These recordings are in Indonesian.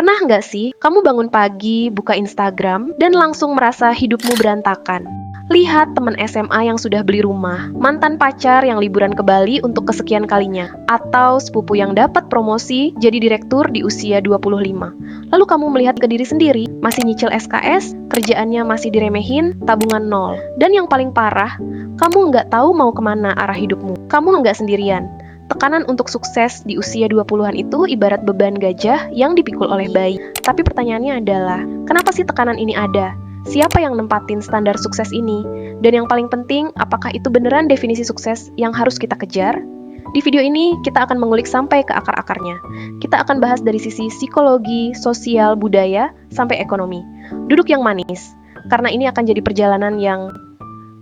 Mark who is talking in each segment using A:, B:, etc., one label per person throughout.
A: Pernah nggak sih kamu bangun pagi, buka Instagram, dan langsung merasa hidupmu berantakan? Lihat teman SMA yang sudah beli rumah, mantan pacar yang liburan ke Bali untuk kesekian kalinya, atau sepupu yang dapat promosi jadi direktur di usia 25. Lalu kamu melihat ke diri sendiri, masih nyicil SKS, kerjaannya masih diremehin, tabungan nol. Dan yang paling parah, kamu nggak tahu mau kemana arah hidupmu. Kamu nggak sendirian. Tekanan untuk sukses di usia 20-an itu ibarat beban gajah yang dipikul oleh bayi. Tapi pertanyaannya adalah, kenapa sih tekanan ini ada? Siapa yang nempatin standar sukses ini? Dan yang paling penting, apakah itu beneran definisi sukses yang harus kita kejar? Di video ini, kita akan mengulik sampai ke akar-akarnya. Kita akan bahas dari sisi psikologi, sosial, budaya, sampai ekonomi. Duduk yang manis, karena ini akan jadi perjalanan yang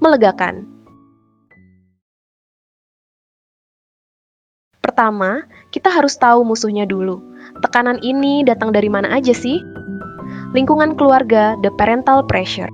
A: melegakan. Pertama, kita harus tahu musuhnya dulu. Tekanan ini datang dari mana aja sih? Lingkungan keluarga, the parental pressure.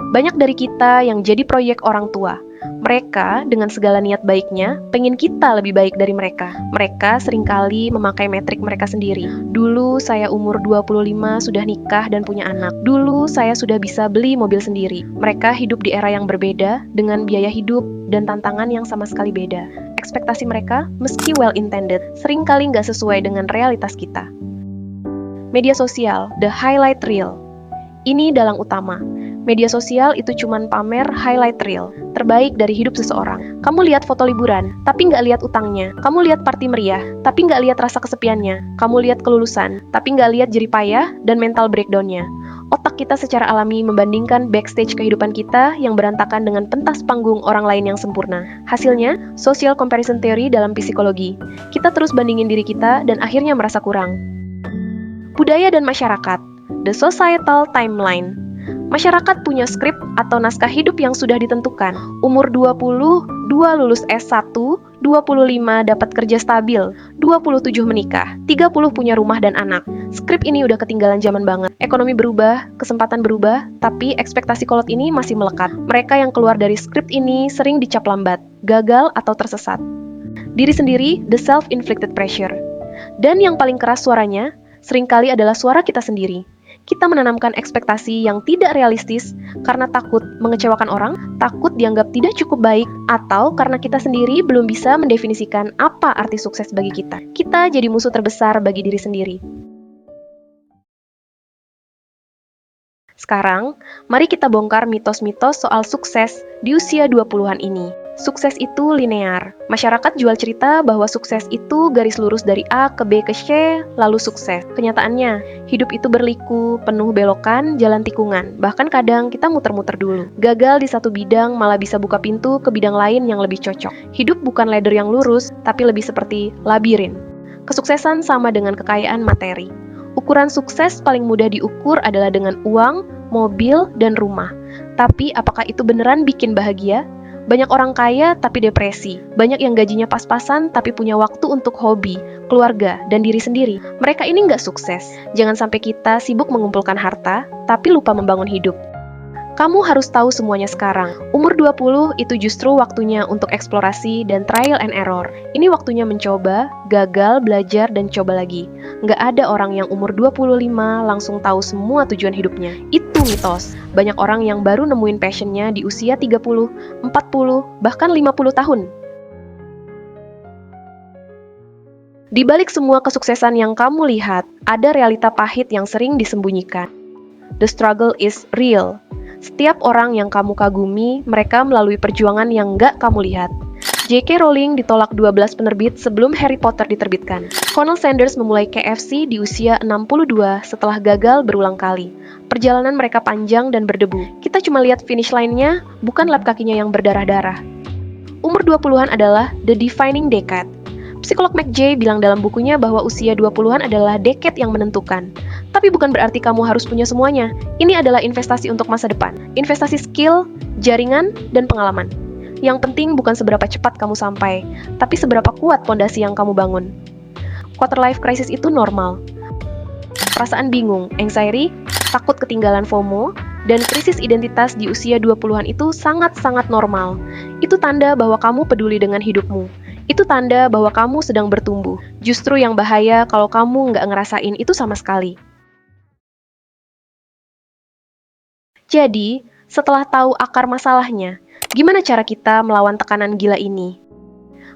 A: Banyak dari kita yang jadi proyek orang tua. Mereka dengan segala niat baiknya, pengen kita lebih baik dari mereka. Mereka seringkali memakai metrik mereka sendiri. Dulu saya umur 25 sudah nikah dan punya anak. Dulu saya sudah bisa beli mobil sendiri. Mereka hidup di era yang berbeda, dengan biaya hidup dan tantangan yang sama sekali beda. Ekspektasi mereka, meski well-intended, seringkali nggak sesuai dengan realitas kita. Media sosial, the highlight reel. Ini dalang utama. Media sosial itu cuman pamer highlight reel, terbaik dari hidup seseorang. Kamu lihat foto liburan, tapi nggak lihat utangnya. Kamu lihat party meriah, tapi nggak lihat rasa kesepiannya. Kamu lihat kelulusan, tapi nggak lihat jerih payah dan mental breakdown-nya. Otak kita secara alami membandingkan backstage kehidupan kita yang berantakan dengan pentas panggung orang lain yang sempurna. Hasilnya, social comparison theory dalam psikologi. Kita terus bandingin diri kita dan akhirnya merasa kurang. Budaya dan masyarakat, the societal timeline. Masyarakat punya skrip atau naskah hidup yang sudah ditentukan. Umur 20, 2 lulus S1, 25 dapat kerja stabil, 27 menikah, 30 punya rumah dan anak. Skrip ini udah ketinggalan zaman banget. Ekonomi berubah, kesempatan berubah, tapi ekspektasi kolot ini masih melekat. Mereka yang keluar dari skrip ini sering dicap lambat, gagal atau tersesat. Diri sendiri, the self-inflicted pressure. Dan yang paling keras suaranya, seringkali adalah suara kita sendiri. Kita menanamkan ekspektasi yang tidak realistis karena takut mengecewakan orang, takut dianggap tidak cukup baik, atau karena kita sendiri belum bisa mendefinisikan apa arti sukses bagi kita. Kita jadi musuh terbesar bagi diri sendiri. Sekarang, mari kita bongkar mitos-mitos soal sukses di usia 20-an ini. Sukses itu linear. Masyarakat jual cerita bahwa sukses itu garis lurus dari A ke B ke C, lalu sukses. Kenyataannya, hidup itu berliku, penuh belokan, jalan tikungan. Bahkan kadang kita muter-muter dulu. Gagal di satu bidang malah bisa buka pintu ke bidang lain yang lebih cocok. Hidup bukan ladder yang lurus, tapi lebih seperti labirin. Kesuksesan sama dengan kekayaan materi. Ukuran sukses paling mudah diukur adalah dengan uang, mobil, dan rumah. Tapi apakah itu beneran bikin bahagia? Banyak orang kaya tapi depresi. Banyak yang gajinya pas-pasan tapi punya waktu untuk hobi, keluarga, dan diri sendiri. Mereka ini nggak sukses. Jangan sampai kita sibuk mengumpulkan harta, tapi lupa membangun hidup. Kamu harus tahu semuanya sekarang. Umur 20 itu justru waktunya untuk eksplorasi dan trial and error. Ini waktunya mencoba, gagal, belajar, dan coba lagi. Nggak ada orang yang umur 25 langsung tahu semua tujuan hidupnya. Itu mitos. Banyak orang yang baru nemuin passionnya di usia 30, 40, bahkan 50 tahun. Di balik semua kesuksesan yang kamu lihat, ada realita pahit yang sering disembunyikan. The struggle is real. Setiap orang yang kamu kagumi, mereka melalui perjuangan yang nggak kamu lihat. J.K. Rowling ditolak 12 penerbit sebelum Harry Potter diterbitkan. Colonel Sanders memulai KFC di usia 62 setelah gagal berulang kali. Perjalanan mereka panjang dan berdebu. Kita cuma lihat finish line-nya, bukan lap kakinya yang berdarah-darah. Umur 20-an adalah the defining decade. Psikolog McJ bilang dalam bukunya bahwa usia 20-an adalah decade yang menentukan. Tapi bukan berarti kamu harus punya semuanya. Ini adalah investasi untuk masa depan. Investasi skill, jaringan, dan pengalaman. Yang penting bukan seberapa cepat kamu sampai, tapi seberapa kuat fondasi yang kamu bangun. Quarter life crisis itu normal. Perasaan bingung, anxiety, takut ketinggalan FOMO, dan krisis identitas di usia 20-an itu sangat-sangat normal. Itu tanda bahwa kamu peduli dengan hidupmu. Itu tanda bahwa kamu sedang bertumbuh. Justru yang bahaya kalau kamu nggak ngerasain itu sama sekali. Jadi, setelah tahu akar masalahnya, gimana cara kita melawan tekanan gila ini?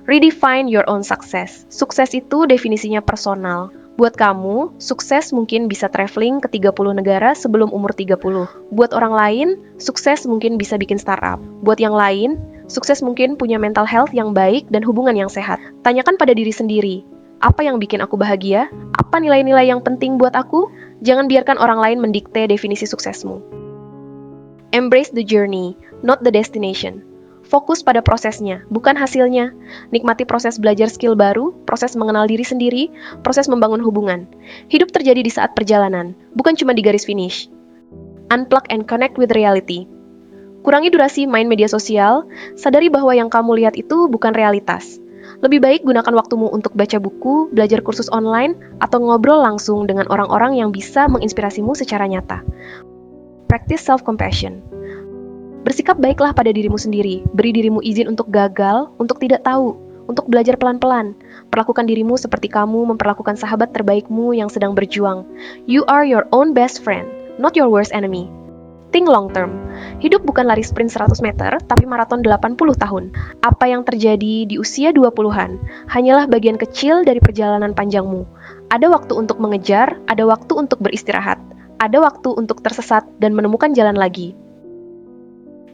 A: Redefine your own success. Sukses itu definisinya personal. Buat kamu, sukses mungkin bisa traveling ke 30 negara sebelum umur 30. Buat orang lain, sukses mungkin bisa bikin startup. Buat yang lain, sukses mungkin punya mental health yang baik dan hubungan yang sehat. Tanyakan pada diri sendiri, apa yang bikin aku bahagia? Apa nilai-nilai yang penting buat aku? Jangan biarkan orang lain mendikte definisi suksesmu. Embrace the journey, not the destination. Fokus pada prosesnya, bukan hasilnya. Nikmati proses belajar skill baru, proses mengenal diri sendiri, proses membangun hubungan. Hidup terjadi di saat perjalanan, bukan cuma di garis finish. Unplug and connect with reality. Kurangi durasi main media sosial, sadari bahwa yang kamu lihat itu bukan realitas. Lebih baik gunakan waktumu untuk baca buku, belajar kursus online, atau ngobrol langsung dengan orang-orang yang bisa menginspirasimu secara nyata. Practice self-compassion. Bersikap baiklah pada dirimu sendiri, beri dirimu izin untuk gagal, untuk tidak tahu, untuk belajar pelan-pelan. Perlakukan dirimu seperti kamu memperlakukan sahabat terbaikmu yang sedang berjuang. You are your own best friend, not your worst enemy. Think long term. Hidup bukan lari sprint 100 meter, tapi maraton 80 tahun. Apa yang terjadi di usia 20-an hanyalah bagian kecil dari perjalanan panjangmu. Ada waktu untuk mengejar, ada waktu untuk beristirahat, ada waktu untuk tersesat dan menemukan jalan lagi.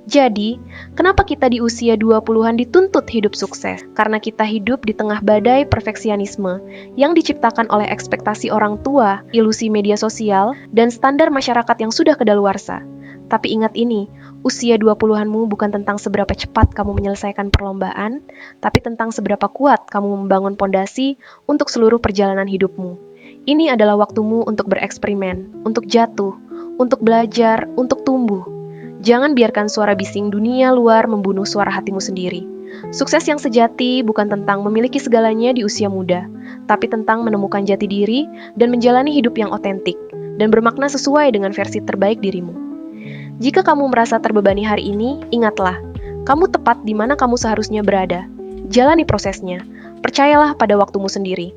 A: Jadi, kenapa kita di usia 20-an dituntut hidup sukses? Karena kita hidup di tengah badai perfeksionisme yang diciptakan oleh ekspektasi orang tua, ilusi media sosial, dan standar masyarakat yang sudah kedaluarsa. Tapi ingat ini, usia 20-anmu bukan tentang seberapa cepat kamu menyelesaikan perlombaan, tapi tentang seberapa kuat kamu membangun pondasi untuk seluruh perjalanan hidupmu. Ini adalah waktumu untuk bereksperimen, untuk jatuh, untuk belajar, untuk tumbuh. Jangan biarkan suara bising dunia luar membunuh suara hatimu sendiri. Sukses yang sejati bukan tentang memiliki segalanya di usia muda, tapi tentang menemukan jati diri dan menjalani hidup yang otentik dan bermakna sesuai dengan versi terbaik dirimu. Jika kamu merasa terbebani hari ini, ingatlah, kamu tepat di mana kamu seharusnya berada. Jalani prosesnya, percayalah pada waktumu sendiri.